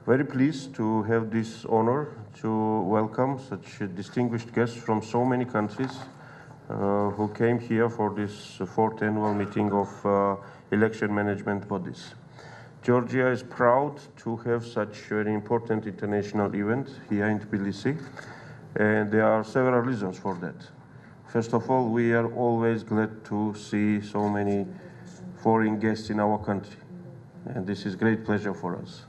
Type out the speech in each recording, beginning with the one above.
very pleased to have this honor to welcome such distinguished guests from so many countries who came here for this fourth annual meeting of election management bodies. Georgia is proud to have such very important international event here in Tbilisi, and there are several reasons for that. First of all, we are always glad to see so many foreign guests in our country, and this is great pleasure for us.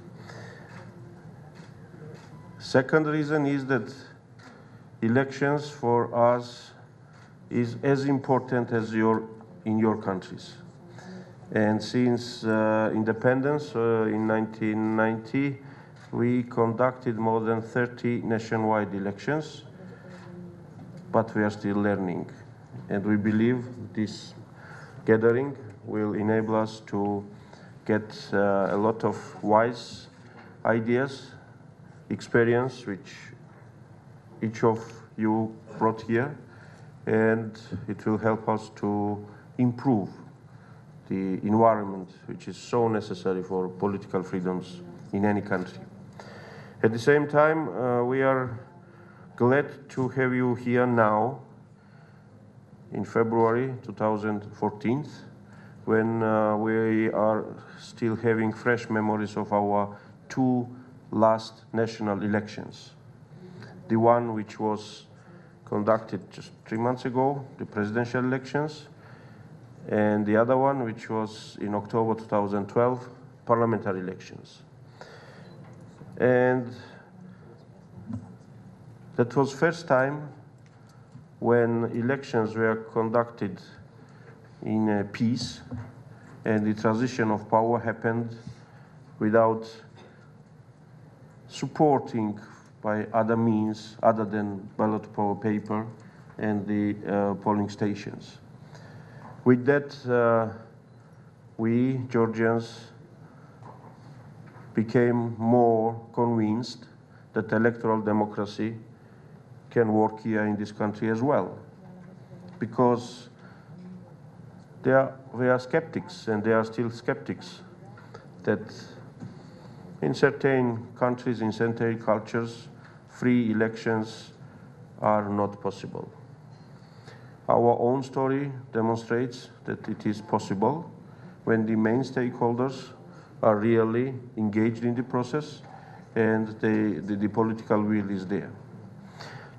Second reason is that elections for us is as important as in your countries. And since independence in 1990, we conducted more than 30 nationwide elections, but we are still learning. And we believe this gathering will enable us to get a lot of wise ideas, experience, which each of you brought here, and it will help us to improve the environment which is so necessary for political freedoms in any country. At the same time, we are glad to have you here now in February 2014, when we are still having fresh memories of our two last national elections. The one which was conducted just 3 months ago, the presidential elections, and the other one which was in October 2012, parliamentary elections. And that was first time when elections were conducted in peace, and the transition of power happened without supporting by other means other than ballot paper and the polling stations. With that, we Georgians became more convinced that electoral democracy can work here in this country as well, because we are skeptics, and there are still skeptics, that in certain countries, in certain cultures, free elections are not possible. Our own story demonstrates that it is possible when the main stakeholders are really engaged in the process and the political will is there.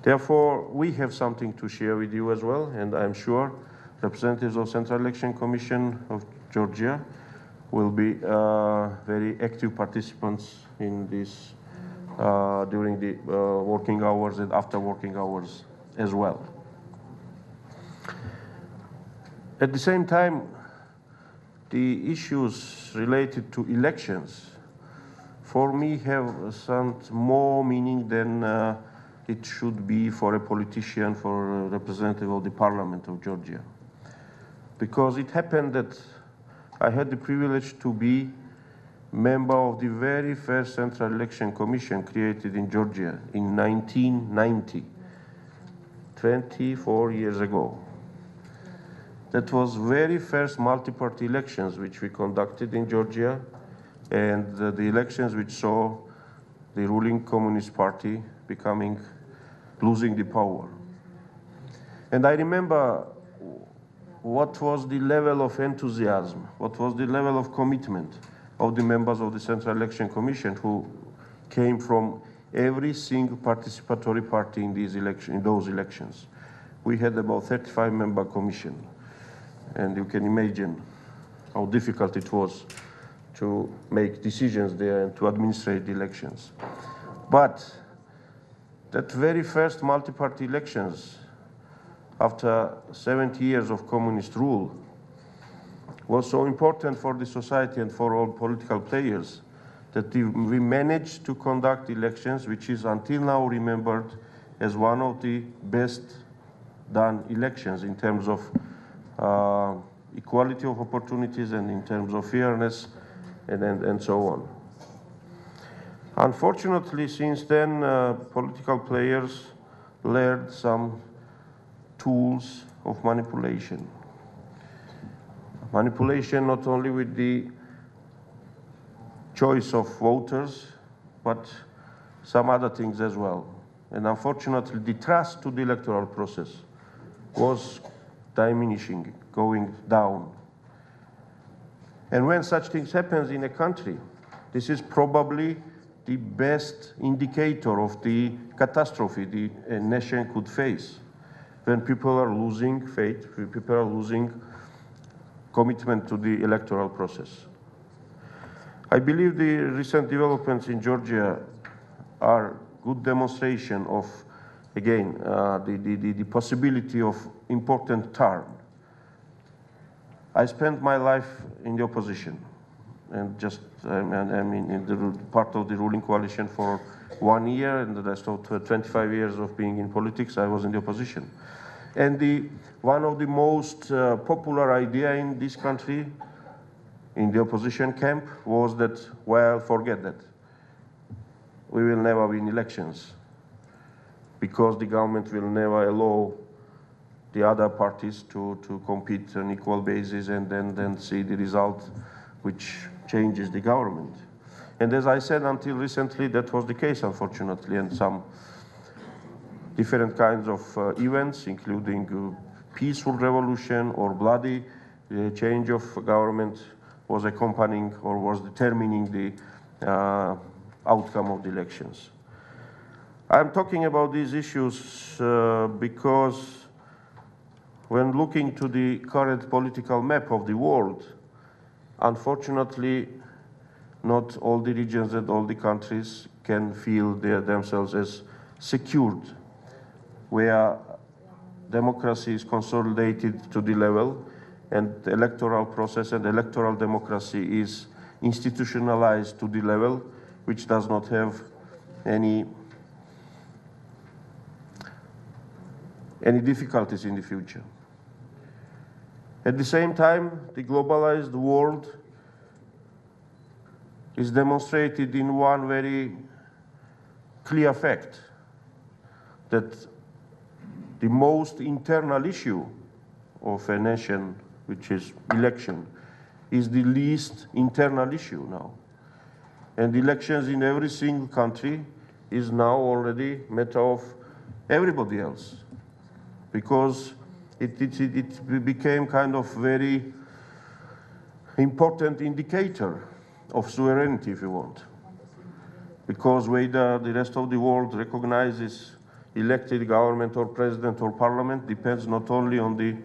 Therefore, we have something to share with you as well, and I'm sure representatives of Central Election Commission of Georgia will be very active participants in this during the working hours and after working hours as well. At the same time, the issues related to elections, for me, have some more meaning than it should be for a politician, for a representative of the Parliament of Georgia. Because it happened that I had the privilege to be member of the very first Central Election Commission created in Georgia in 1990, 24 years ago. That was very first multi-party elections which we conducted in Georgia, and the elections which saw the ruling Communist Party losing the power. And I remember what was the level of enthusiasm, what was the level of commitment of the members of the Central Election Commission who came from every single participatory party in those elections. We had about 35-member commission, and you can imagine how difficult it was to make decisions there and to administrate the elections. But that very first multi-party elections, after 70 years of communist rule, was so important for the society and for all political players that we managed to conduct elections which is until now remembered as one of the best done elections in terms of equality of opportunities and in terms of fairness and so on. Unfortunately, since then, political players learned some tools of manipulation. Manipulation not only with the choice of voters, but some other things as well. And unfortunately, the trust to the electoral process was diminishing, going down. And when such things happen in a country, this is probably the best indicator of the catastrophe a nation could face. When people are losing faith, people are losing commitment to the electoral process. I believe the recent developments in Georgia are good demonstration of, again, the possibility of important turn. I spent my life in the opposition, and I'm in the part of the ruling coalition for 1 year, and the rest of 25 years of being in politics, I was in the opposition. And one of the most popular idea in this country, in the opposition camp, was that, well, forget that. We will never win elections because the government will never allow the other parties to compete on equal basis and then see the result which changes the government. And as I said, until recently, that was the case, unfortunately, and some different kinds of events, including peaceful revolution or bloody change of government, was accompanying or was determining the outcome of the elections. I'm talking about these issues because when looking to the current political map of the world, unfortunately, not all the regions and all the countries can feel themselves as secured, where democracy is consolidated to the level and the electoral process and electoral democracy is institutionalized to the level which does not have any difficulties in the future. At the same time, the globalized world is demonstrated in one very clear fact, that the most internal issue of a nation, which is election, is the least internal issue now. And elections in every single country is now already a matter of everybody else, because it became kind of very important indicator of sovereignty, if you want, because whether the rest of the world recognizes elected government or president or parliament depends not only on the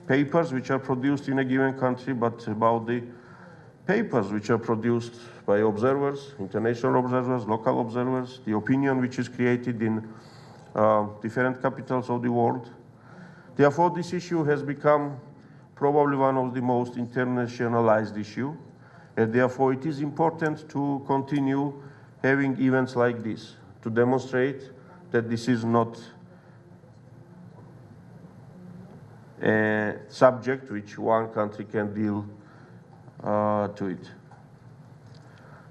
papers which are produced in a given country, but about the papers which are produced by observers, international observers, local observers, the opinion which is created in different capitals of the world. Therefore, this issue has become probably one of the most internationalized issues, and therefore it is important to continue having events like this to demonstrate that this is not a subject which one country can deal to it.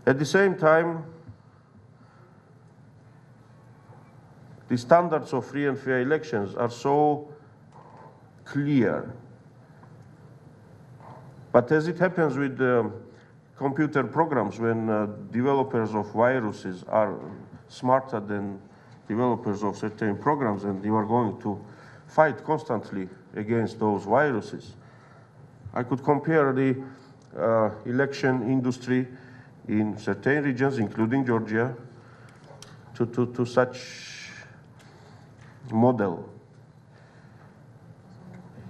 At the same time, the standards of free and fair elections are so clear. But as it happens with computer programs, when developers of viruses are smarter than developers of certain programs, and you are going to fight constantly against those viruses, I could compare the election industry in certain regions, including Georgia, to such model.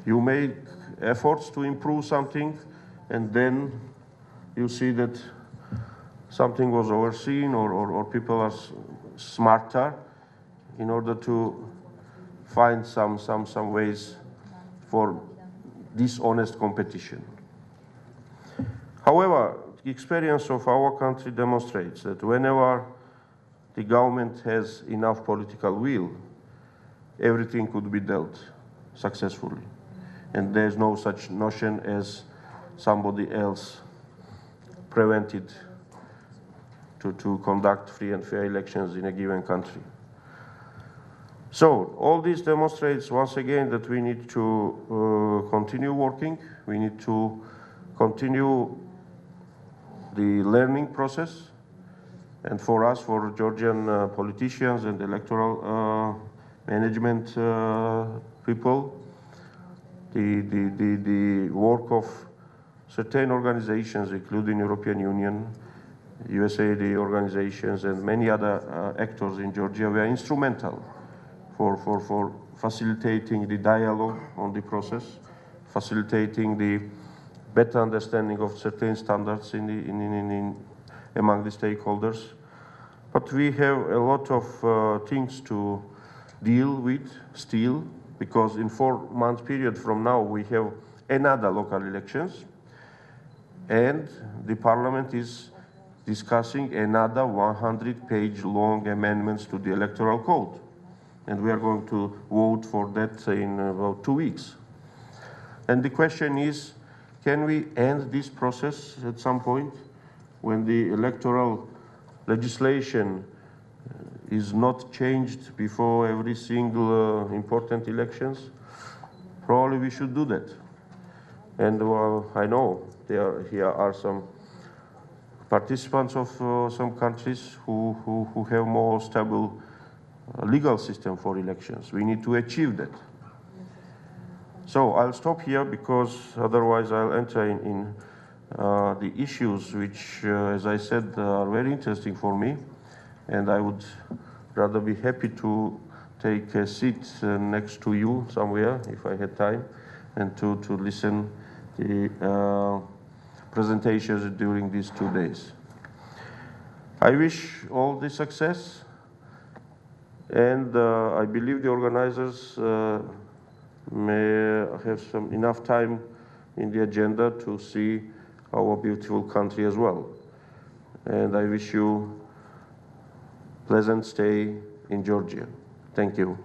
You make efforts to improve something, and then you see that something was overseen, or people are smarter in order to find some ways for dishonest competition. However, the experience of our country demonstrates that whenever the government has enough political will, everything could be dealt successfully. And there's no such notion as somebody else prevented to conduct free and fair elections in a given country. So all this demonstrates once again that we need to continue working. We need to continue the learning process, And for us, for Georgian politicians and electoral management people, the work of certain organizations, including European Union, USAID organizations, and many other actors in Georgia were instrumental for facilitating the dialogue on the process, facilitating the better understanding of certain standards among the stakeholders. But we have a lot of things to deal with still, because in 4 months period from now we have another local elections, and the parliament is discussing another 100-page long amendments to the electoral code, and we are going to vote for that in about 2 weeks. And the question is, can we end this process at some point when the electoral legislation is not changed before every single important elections? Probably we should do that. And I know here are some participants of some countries who have more stable legal system for elections. We need to achieve that. So I'll stop here, because otherwise I'll enter in the issues which, as I said, are very interesting for me, and I would rather be happy to take a seat next to you somewhere if I had time, and to listen the presentations during these 2 days. I wish all the success, and I believe the organizers may have enough time in the agenda to see our beautiful country as well. And I wish you pleasant stay in Georgia. Thank you.